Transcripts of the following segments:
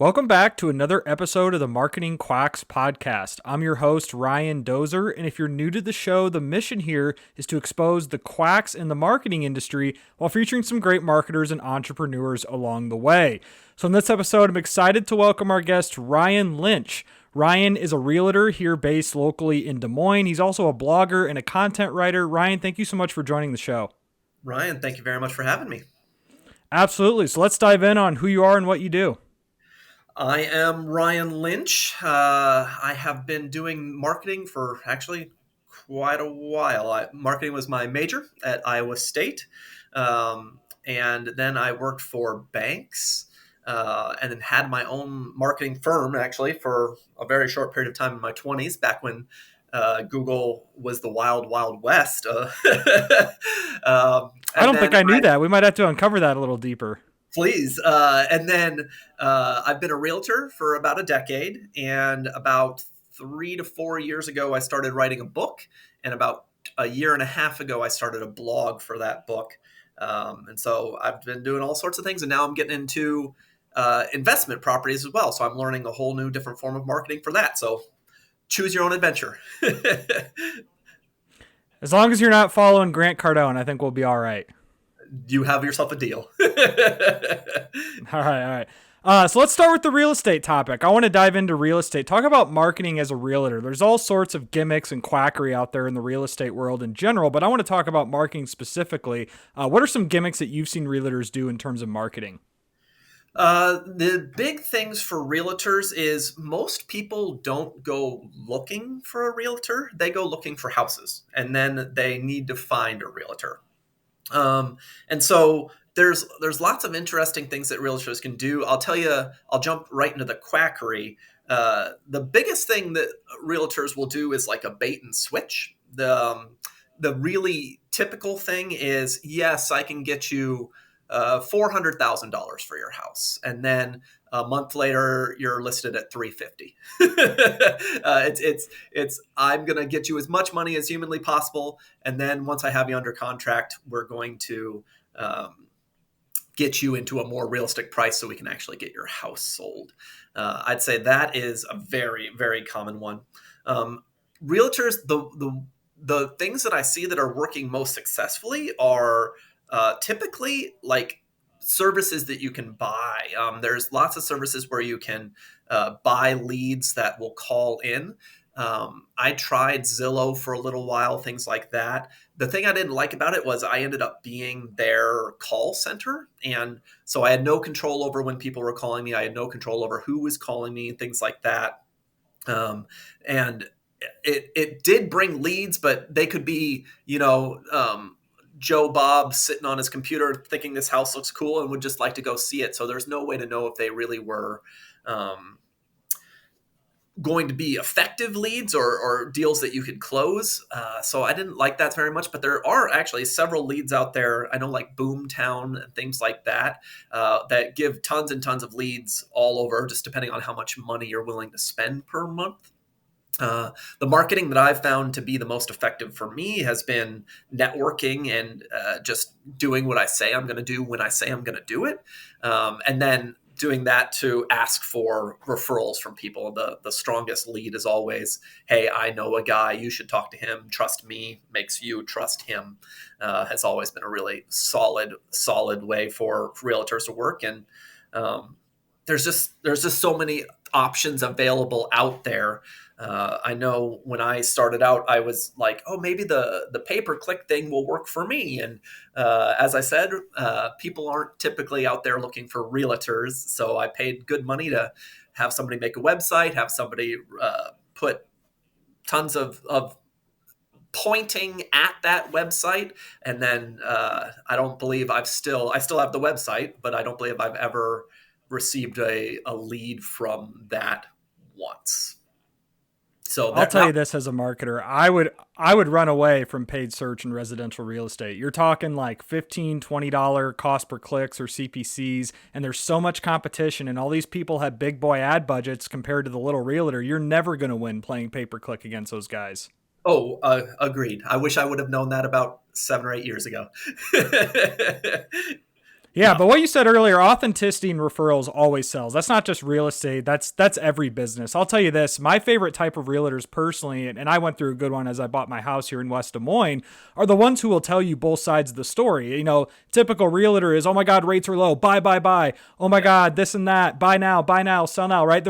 Welcome back to another episode of the Marketing Quacks podcast. I'm your host, Ryan Dozer, and if you're new to the show, the mission here is to expose the quacks in the marketing industry while featuring some great marketers and entrepreneurs along the way. So in this episode, I'm excited to welcome our guest, Ryan Lynch. Ryan is a realtor here based locally in Des Moines. He's also a blogger and a content writer. Ryan, thank you so much for joining the show. Ryan, thank you very much for having me. Absolutely. So let's dive in on who you are and what you do. I am Ryan Lynch. I have been doing marketing for actually quite a while. Marketing was my major at Iowa State. And then I worked for banks and then had my own marketing firm actually for a very short period of time in my 20s, back when Google was the wild, wild west. I And don't think then I knew that. We might have to uncover that a little deeper. Please. And then I've been a realtor for about a decade. And about 3 to 4 years ago, I started writing a book. And about a year and a half ago, I started a blog for that book. And so I've been doing all sorts of things. And now I'm getting into investment properties as well. So I'm learning a whole new different form of marketing for that. So choose your own adventure. As long as you're not following Grant Cardone, I think we'll be all right. You have yourself a deal. All right, all right. So let's start with the real estate topic. I want to dive into real estate. Talk about marketing as a realtor. There's all sorts of gimmicks and quackery out there in the real estate world in general, but I want to talk about marketing specifically. What are some gimmicks that you've seen realtors do in terms of marketing? The big things for realtors is most people don't go looking for a realtor. They go looking for houses, and then they need to find a realtor. And so there's lots of interesting things that realtors can do. I'll tell you, I'll jump right into the quackery. The biggest thing that realtors will do is like a bait and switch. The really typical thing is, yes, I can get you $400,000 for your house, and then a month later you're listed at 350. It's I'm gonna get you as much money as humanly possible, and then once I have you under contract, we're going to get you into a more realistic price so we can actually get your house sold. I'd say that is a very, very common one. Realtors, the things that I see that are working most successfully are typically like services that you can buy. There's lots of services where you can buy leads that will call in. I tried Zillow for a little while, things like that. The thing I didn't like about it was I ended up being their call center. And so I had no control over when people were calling me. I had no control over who was calling me, things like that. And it did bring leads, but they could be, Joe Bob sitting on his computer thinking this house looks cool and would just like to go see it. So there's no way to know if they really were going to be effective leads or deals that you could close. So I didn't like that very much, but there are actually several leads out there. I know like Boomtown and things like that, that give tons and tons of leads all over, just depending on how much money you're willing to spend per month. The marketing that I've found to be the most effective for me has been networking and just doing what I say I'm going to do when I say I'm going to do it. And then doing that to ask for referrals from people. The strongest lead is always, hey, I know a guy, you should talk to him. Trust me makes you trust him. Has always been a really solid way for realtors to work. And there's just so many options available out there. I know when I started out, I was like, oh, maybe the pay-per-click thing will work for me. And as I said, people aren't typically out there looking for realtors. So I paid good money to have somebody make a website, have somebody put tons of pointing at that website. And then I don't believe I still have the website, but I don't believe I've ever received a lead from that once. So I'll that tell now. you this as a marketer, I would run away from paid search in residential real estate. You're talking like $15, $20 cost per clicks or CPCs, and there's so much competition, and all these people have big boy ad budgets compared to the little realtor. You're never going to win playing pay per click against those guys. Oh, agreed. I wish I would have known that about 7 or 8 years ago. Yeah, Yeah. but what you said earlier, authenticity and referrals always sells. That's not just real estate. That's every business. I'll tell you this, my favorite type of realtors personally, and I went through a good one as I bought my house here in West Des Moines, are the ones who will tell you both sides of the story. Typical realtor is, oh my God, rates are low, buy, buy, buy. Oh my God, this and that, buy now, sell now, right?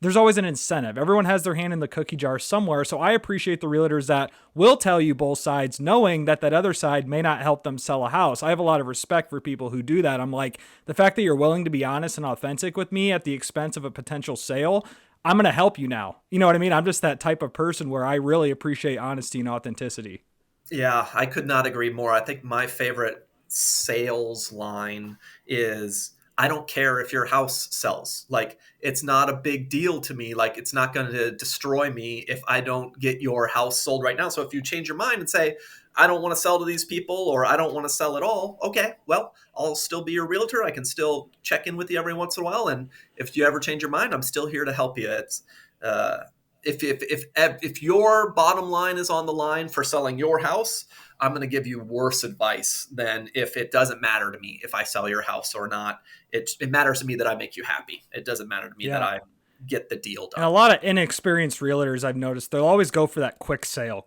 There's always an incentive. Everyone has their hand in the cookie jar somewhere. So I appreciate the realtors that will tell you both sides, knowing that that other side may not help them sell a house. I have a lot of respect for people who do that. I'm like, the fact that you're willing to be honest and authentic with me at the expense of a potential sale, I'm going to help you now. You know what I mean? I'm just that type of person where I really appreciate honesty and authenticity. Yeah, I could not agree more. I think my favorite sales line is I don't care if your house sells. Like, it's not a big deal to me. Like, it's not going to destroy me if I don't get your house sold right now. So if you change your mind and say, I don't want to sell to these people or I don't want to sell at all, okay, well, I'll still be your realtor. I can still check in with you every once in a while. And if you ever change your mind, I'm still here to help you. It's, uh, if your bottom line is on the line for selling your house, I'm going to give you worse advice than if it doesn't matter to me if I sell your house or not. It matters to me that I make you happy. It doesn't matter to me that Yeah. I get the deal And a done. lot of inexperienced realtors I've noticed, they'll always go for that quick sale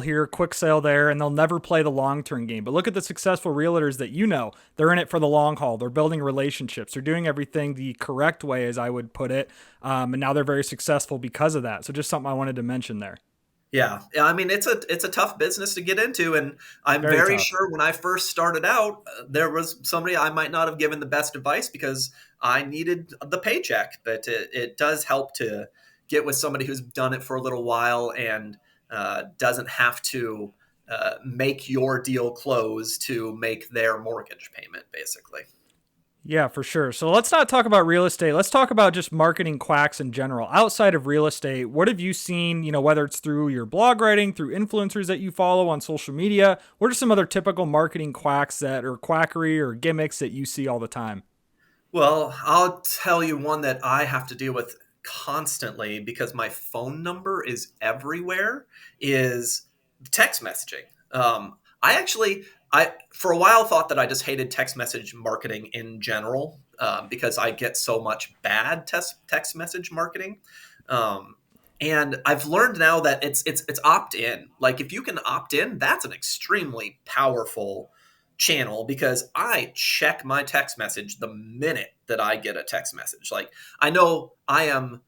here, quick sale there, and they'll never play the long term game. But look at the successful realtors that they're in it for the long haul. They're building relationships. They're doing everything the correct way, as I would put it. And now they're very successful because of that. So just something I wanted to mention there. Yeah. Yeah, I mean, it's a tough business to get into, and I'm Very very tough. sure when I first started out, there was somebody I might not have given the best advice because I needed the paycheck. But it does help to get with somebody who's done it for a little while and doesn't have to make your deal close to make their mortgage payment, basically. Yeah, for sure. So let's not talk about real estate. Let's talk about just marketing quacks in general. Outside of real estate, what have you seen, whether it's through your blog writing, through influencers that you follow on social media? What are some other typical marketing quacks that or quackery or gimmicks that you see all the time? Well, I'll tell you one that I have to deal with constantly because my phone number is everywhere is text messaging. I actually, I for a while thought that I just hated text message marketing in general because I get so much bad text message marketing. Um, and I've learned now that it's opt in. Like, if you can opt in, that's an extremely powerful channel because I check my text message the minute that I get a text message. Like, I know I am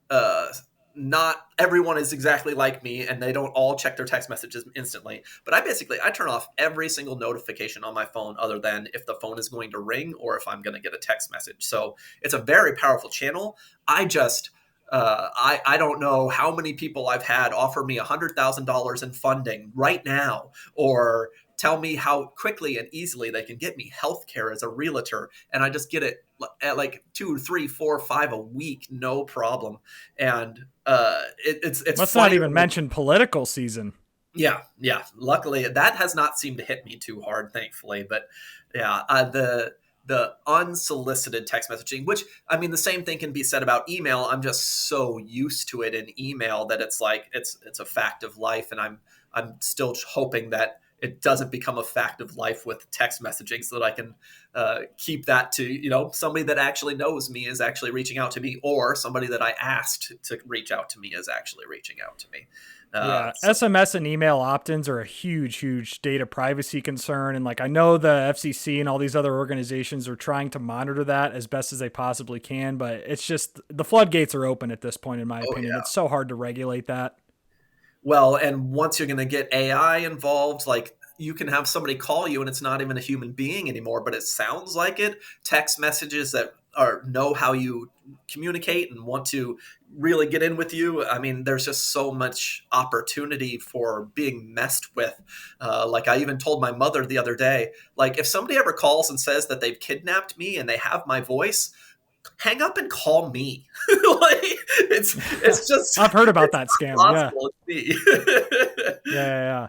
uh not everyone is exactly like me and they don't all check their text messages instantly, but I turn off every single notification on my phone other than if the phone is going to ring or if I'm going to get a text message. So it's a very powerful channel. I just I don't know how many people I've had offer me $100,000 in funding right now, or tell me how quickly and easily they can get me healthcare as a realtor, and I just get it at like 2, 3, 4, 5 a week, no problem. And it's Let's not funny even when mention political season. yeah, yeah. Luckily, that has not seemed to hit me too hard, thankfully. But yeah, the unsolicited text messaging, which I mean, the same thing can be said about email. I'm just so used to it in email that it's like it's a fact of life, and I'm still hoping that it doesn't become a fact of life with text messaging, so that I can keep that to somebody that actually knows me is actually reaching out to me, or somebody that I asked to reach out to me is actually reaching out to me. Yeah, So SMS and email opt-ins are a huge data privacy concern. And like I know the FCC and all these other organizations are trying to monitor that as best as they possibly can, but it's just the floodgates are open at this point, in my oh opinion. yeah. It's so hard to regulate that. Well, and once you're going to get AI involved, like, you can have somebody call you and it's not even a human being anymore, but it sounds like it. Text messages that are know how you communicate and want to really get in with you. I mean, there's just so much opportunity for being messed with. Like, I even told my mother the other day, like, if somebody ever calls and says that they've kidnapped me and they have my voice, hang up and call me. Like, it's just I've heard about it's that not scam. Yeah. possible. It's me. Yeah.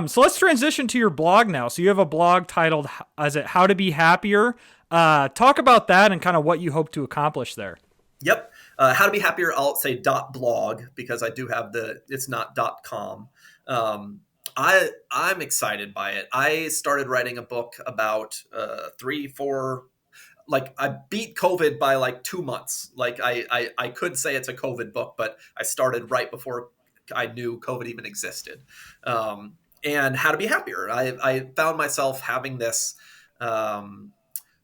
So let's transition to your blog now. So you have a blog titled, is it How to Be Happier? Talk about that and kind of what you hope to accomplish there. Yep. How to be happier. I'll say .blog because I do have it's not .com. Um, I'm excited by it. I started writing a book about 3, 4, like I beat COVID by like 2 months. Like I could say it's a COVID book, but I started right before I knew COVID even existed. And how to be happier. I found myself having this um,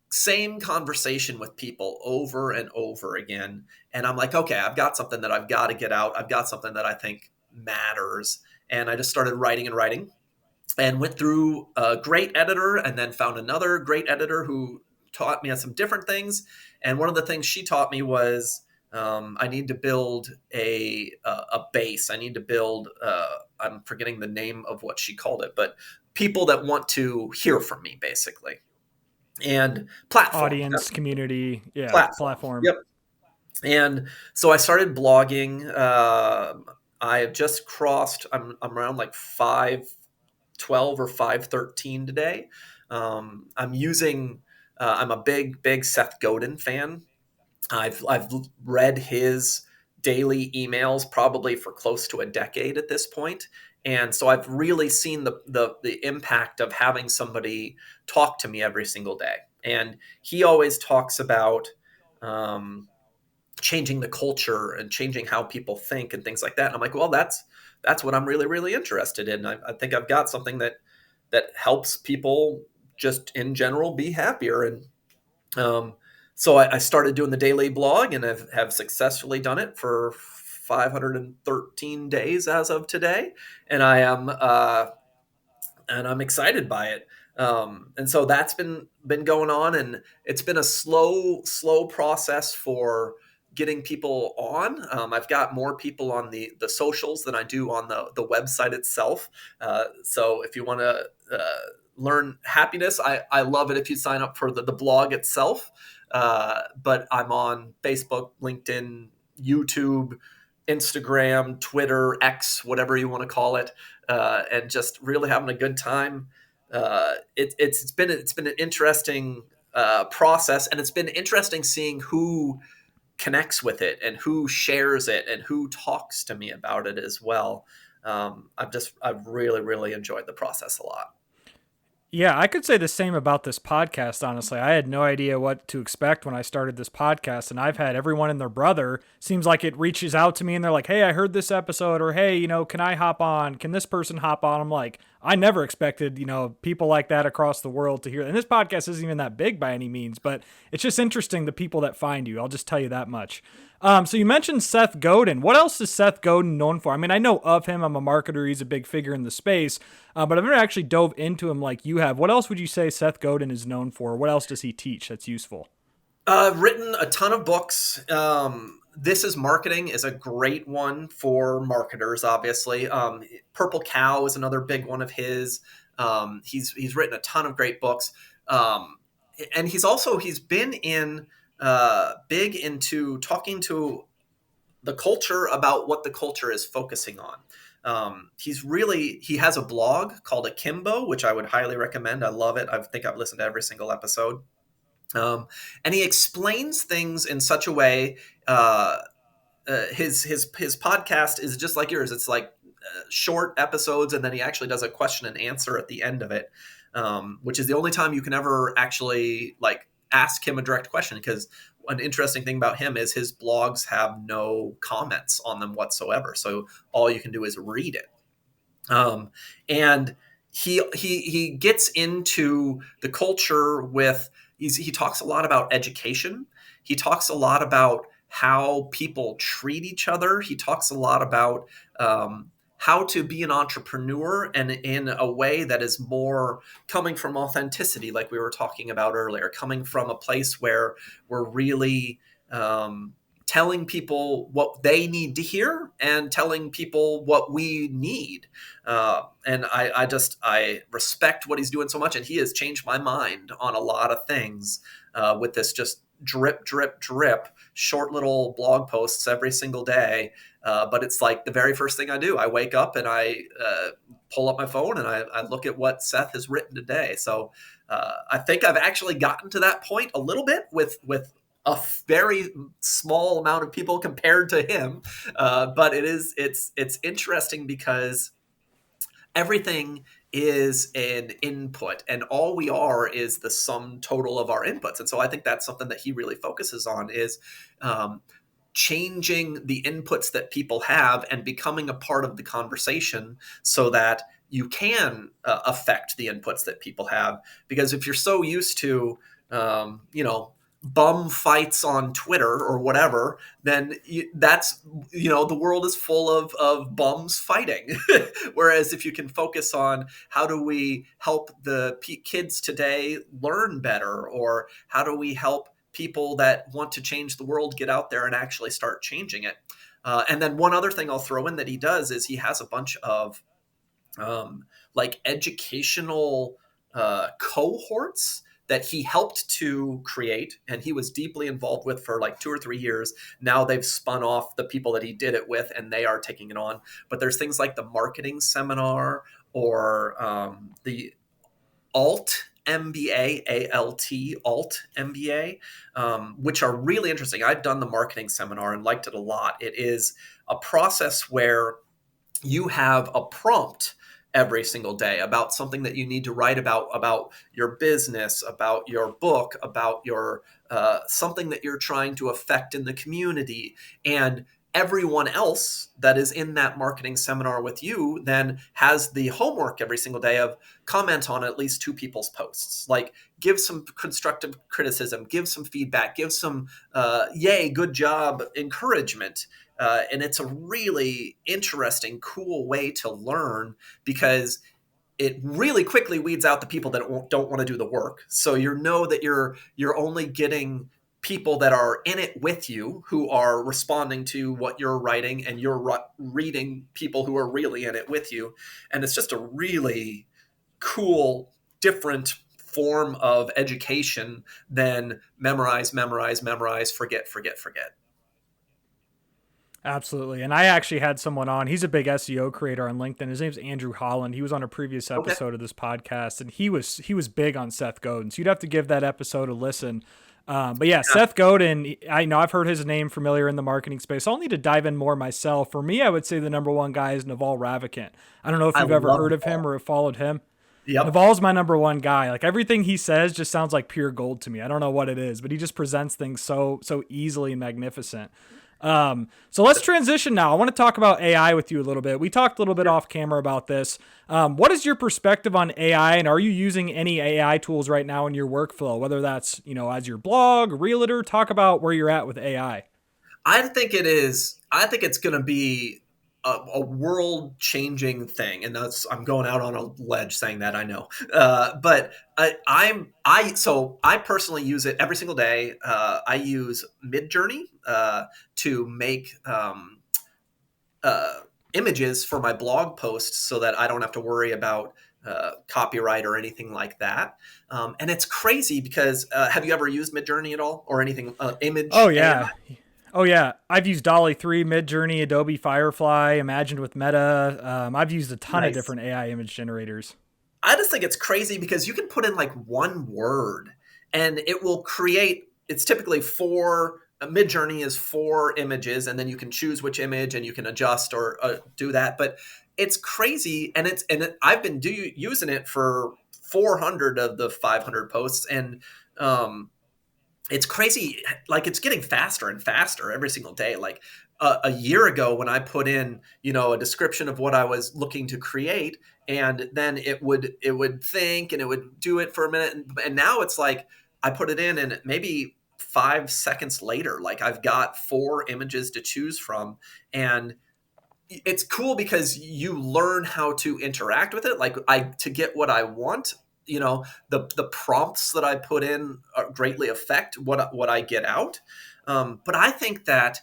same conversation with people over and over again. And I'm like, okay, I've got something that I've got to get out. I've got something that I think matters. And I just started writing and writing and went through a great editor and then found another great editor who taught me some different things. And one of the things she taught me was I need to build a base. I need to build. I'm forgetting the name of what she called it, but people that want to hear from me, basically, and platforms. Audience, community, yeah, Platforms. platform. Yep. And so I started blogging. I have just crossed. I'm around like 512 or 513 today. I'm using. I'm a big Seth Godin fan. I've read his daily emails probably for close to a decade at this point, and so I've really seen the impact of having somebody talk to me every single day. And he always talks about um, changing the culture and changing how people think and things like that. And I'm like, well, that's what I'm really interested in. I think I've got something that helps people just in general be happier. And um, so I started doing the daily blog, and have successfully done it for 513 days as of today. And I'm excited by it. And so that's been going on, and it's been a slow process for getting people on. I've got more people on the socials than I do on the website itself. So if you want to learn happiness, I love it if you sign up for the blog itself. But I'm on Facebook, LinkedIn, YouTube, Instagram, Twitter, X, whatever you want to call it, and just really having a good time. It's been an interesting process, and it's been interesting seeing who connects with it and who shares it and who talks to me about it as well. I've really enjoyed the process a lot. Yeah, I could say the same about this podcast, honestly. I had no idea what to expect when I started this podcast, and I've had everyone and their brother seems like it reaches out to me and they're like, "Hey, I heard this episode," or "Hey, can I hop on? Can this person hop on?" I'm like, I never expected, people like that across the world to hear. And this podcast isn't even that big by any means, but it's just interesting the people that find you. I'll just tell you that much. So you mentioned Seth Godin. What else is Seth Godin known for? I mean, I know of him. I'm a marketer. He's a big figure in the space, but I've never actually dove into him like you have. What else would you say Seth Godin is known for? What else does he teach that's useful? Written a ton of books. This is Marketing is a great one for marketers, obviously. Purple Cow is another big one of his. He's written a ton of great books, and he's been in big into talking to the culture about what the culture is focusing on. He has a blog called Akimbo, which I would highly recommend. I love it. I think I've listened to every single episode. And he explains things in such a way. His podcast is just like yours. It's like short episodes, and then he actually does a question and answer at the end of it, which is the only time you can ever actually like ask him a direct question. Because an interesting thing about him is his blogs have no comments on them whatsoever, so all you can do is read it. And he gets into the culture with he talks a lot about education. He talks a lot about how people treat each other. He talks a lot about how to be an entrepreneur and in a way that is more coming from authenticity, like we were talking about earlier, coming from a place where we're really telling people what they need to hear and telling people what we need. And I respect what he's doing so much, and he has changed my mind on a lot of things with this just drip, short little blog posts every single day. But it's like the very first thing I do. I wake up and I pull up my phone and I look at what Seth has written today. So I think I've actually gotten to that point a little bit with a very small amount of people compared to him. But it's interesting because everything is an input, and all we are is the sum total of our inputs. And so I think that's something that he really focuses on is um, changing the inputs that people have and becoming a part of the conversation so that you can affect the inputs that people have. Because if you're so used to you know, bum fights on Twitter or whatever, then that's, you know, the world is full of bums fighting. Whereas if you can focus on how do we help the kids today learn better, or how do we help people that want to change the world get out there and actually start changing it. And then one other thing I'll throw in that he does is he has a bunch of like educational cohorts that he helped to create, and he was deeply involved with for like 2 or 3 years. Now they've spun off the people that he did it with, and they are taking it on. But there's things like the marketing seminar, or the alt MBA, alt MBA, which are really interesting. I've done the marketing seminar and liked it a lot. It is a process where you have a prompt every single day about something that you need to write about your business, about your book, about your something that you're trying to affect in the community. And everyone else that is in that marketing seminar with you then has the homework every single day of comment on at least two people's posts, like give some constructive criticism, give some feedback, give some yay, good job encouragement. And it's a really interesting, cool way to learn, because it really quickly weeds out the people that don't want to do the work. So you know that you're only getting people that are in it with you, who are responding to what you're writing, and you're reading people who are really in it with you. And it's just a really cool, different form of education than memorize, memorize, memorize, forget, forget, forget. Absolutely. And I actually had someone on. He's a big SEO creator on LinkedIn. His name's Andrew Holland. He was on a previous Okay. episode of this podcast, and he was big on Seth Godin. So you'd have to give that episode a listen. But yeah, Yeah, Seth Godin, I know I've heard his name familiar in the marketing space. I'll need to dive in more myself. For me, I would say the number one guy is Naval Ravikant. I don't know if I you've ever love heard the of him ball. or have followed him. Yep. Naval's my number one guy. Like everything he says just sounds like pure gold to me. I don't know what it is, but he just presents things so easily and magnificent. So let's transition now. I want to talk about AI with you a little bit. We talked a little bit off camera about this. What is your perspective on AI, and are you using any AI tools right now in your workflow? Whether that's as your blog, realtor. Talk about where you're at with AI. I think it is. I think it's going to be a world-changing thing, and I'm going out on a ledge saying that, I know, but I personally use it every single day. I use Midjourney to make uh, images for my blog posts, so that I don't have to worry about copyright or anything like that. And it's crazy because have you ever used Midjourney at all, or anything Oh image AI? yeah. Oh yeah, I've used Dolly 3, Midjourney, Adobe Firefly, Imagined with Meta. I've used a ton of Nice. different AI image generators. I just think it's crazy because you can put in like one word and it will create. It's typically four. Midjourney is four images, and then you can choose which image, and you can adjust or do that. But it's crazy, and I've been using it for 400 of the 500 posts, and it's crazy. Like, it's getting faster and faster every single day. Like a year ago, when I put in a description of what I was looking to create, and then it would think, and it would do it for a minute, and now it's like I put it in, and maybe 5 seconds later, like, I've got four images to choose from. And it's cool because you learn how to interact with it. Like, to get what I want, the prompts that I put in greatly affect what I get out. But I think that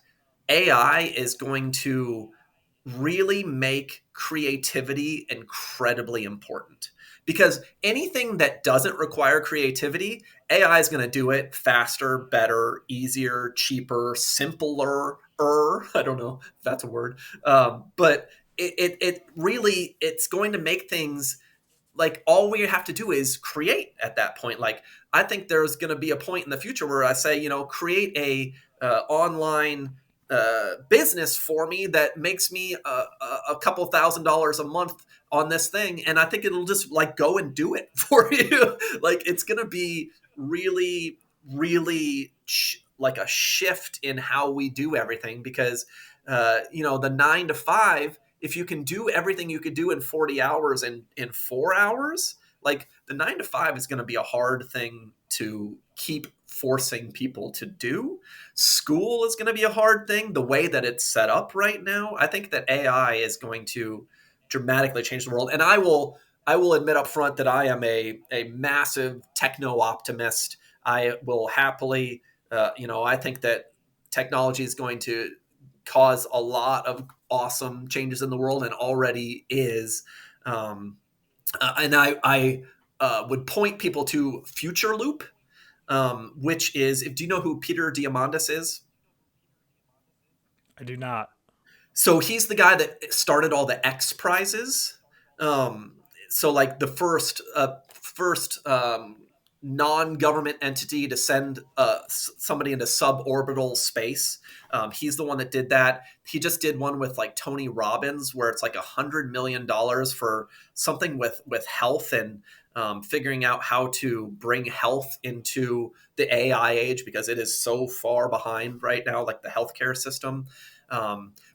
AI is going to really make creativity incredibly important, because anything that doesn't require creativity, AI is going to do it faster, better, easier, cheaper, simpler. I don't know if that's a word, but it really, it's going to make things like all we have to do is create at that point. Like, I think there's going to be a point in the future where I say, create a online business for me that makes me a couple $1,000s a month on this thing, and I think it'll just like go and do it for you. Like it's gonna be really, really like a shift in how we do everything because the 9 to 5. If you can do everything you could do in 40 hours in 4 hours, like the 9 to 5 is going to be a hard thing to keep forcing people to do. School is going to be a hard thing the way that it's set up right now. I think that AI is going to dramatically change the world. And I will admit up front that I am a massive techno optimist. I will happily, I think that technology is going to cause a lot of awesome changes in the world and already is. And I would point people to Future Loop, which is, do you know who Peter Diamandis is? I do not. So he's the guy that started all the X prizes. Um, so like the first non-government entity to send somebody into suborbital space. He's the one that did that. He just did one with like Tony Robbins, where it's like $100 million for something with health and figuring out how to bring health into the AI age because it is so far behind right now, like the healthcare system.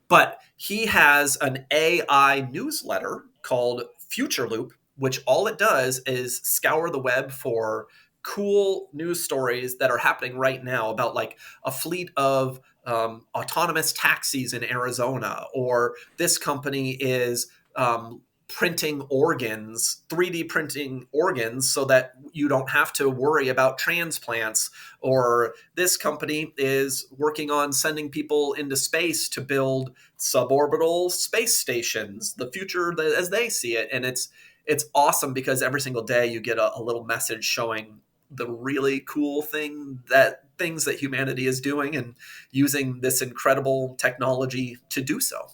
But he has an AI newsletter called Future Loop, which all it does is scour the web for cool news stories that are happening right now about like a fleet of autonomous taxis in Arizona, or this company is printing organs, 3D printing organs so that you don't have to worry about transplants, or this company is working on sending people into space to build suborbital space stations, the future as they see it. And it's awesome because every single day you get a little message showing the really cool things that humanity is doing and using this incredible technology to do so.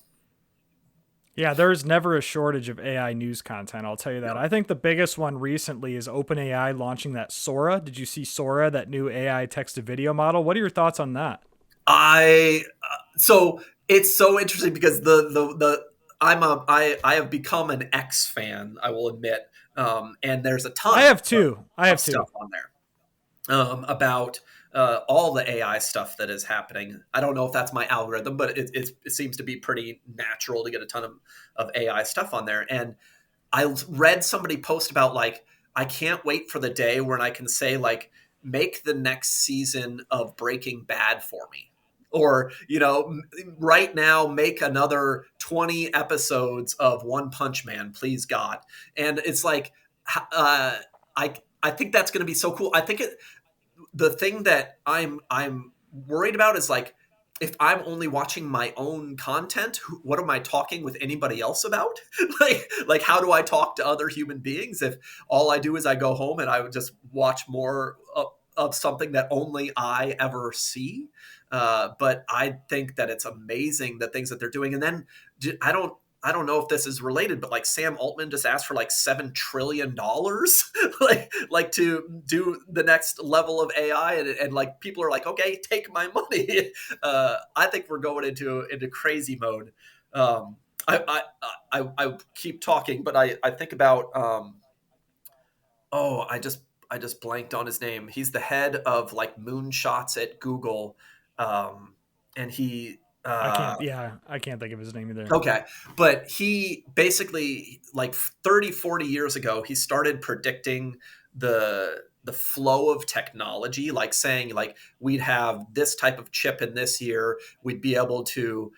Yeah, there's never a shortage of AI news content. I'll tell you that. Yeah. I think the biggest one recently is OpenAI launching that Sora. Did you see Sora, that new AI text to video model? What are your thoughts on that? I so it's so interesting because the I have become an X fan, I will admit, and there's a I ton have two. I of have two. stuff on there about all the AI stuff that is happening. I don't know if that's my algorithm, but it seems to be pretty natural to get a ton of AI stuff on there. And I read somebody post about like, I can't wait for the day when I can say like, make the next season of Breaking Bad for me. Or, right now, make another 20 episodes of One Punch Man, please God. And it's like, uh, I think that's going to be so cool. I think the thing that I'm worried about is like, if I'm only watching my own content, what am I talking with anybody else about? like how do I talk to other human beings if all I do is I go home and I would just watch more of something that only I ever see? But I think that it's amazing the things that they're doing. And then I don't know if this is related, but like Sam Altman just asked for like $7 trillion, like to do the next level of AI, and like people are like, okay, take my money. I think we're going into crazy mode. Um, I keep talking, but I think about oh, I just blanked on his name. He's the head of like moonshots at Google, and he I can't. Yeah, I can't think of his name either. okay. But he basically, like 30, 40 years ago, he started predicting the flow of technology, like saying like we'd have this type of chip in this year, we'd be able to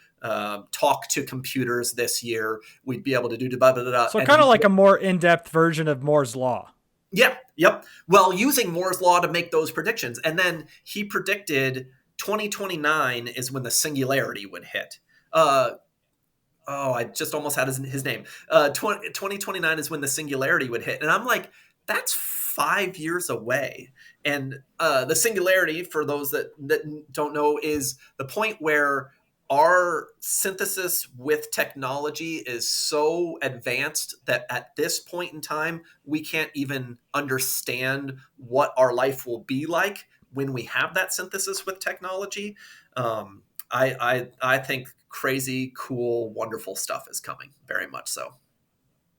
talk to computers this year, we'd be able to do blah, blah, blah, blah. So And kind of he, like a more in-depth version of Moore's law. yeah, yep. Well, using Moore's law to make those predictions. And then he predicted 2029 is when the singularity would hit. Uh, oh, I just almost had his name. 2029 is when the singularity would hit. And I'm like, that's 5 years away. And the singularity, for those that don't know, is the point where our synthesis with technology is so advanced that at this point in time, we can't even understand what our life will be like when we have that synthesis with technology. I think crazy, cool, wonderful stuff is coming. Very much so.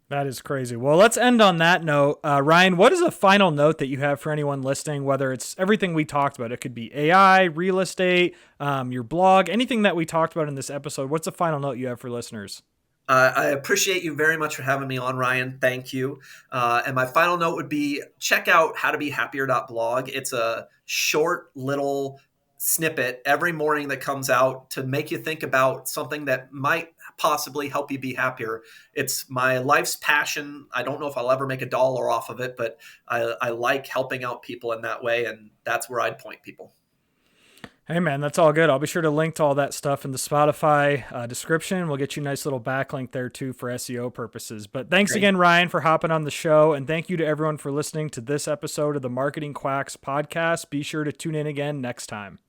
That is crazy. Well, let's end on that note. Ryan, what is a final note that you have for anyone listening, whether it's everything we talked about? It could be AI, real estate, your blog, anything that we talked about in this episode. What's a final note you have for listeners? I appreciate you very much for having me on, Ryan. Thank you. And my final note would be check out howtobehappier.blog. It's a short little snippet every morning that comes out to make you think about something that might possibly help you be happier. It's my life's passion. I don't know if I'll ever make a dollar off of it, but I like helping out people in that way. And that's where I'd point people. Hey, man, that's all good. I'll be sure to link to all that stuff in the Spotify description. We'll get you a nice little backlink there, too, for SEO purposes. But thanks Great. again, Ryan, for hopping on the show. And thank you to everyone for listening to this episode of the Marketing Quacks podcast. Be sure to tune in again next time.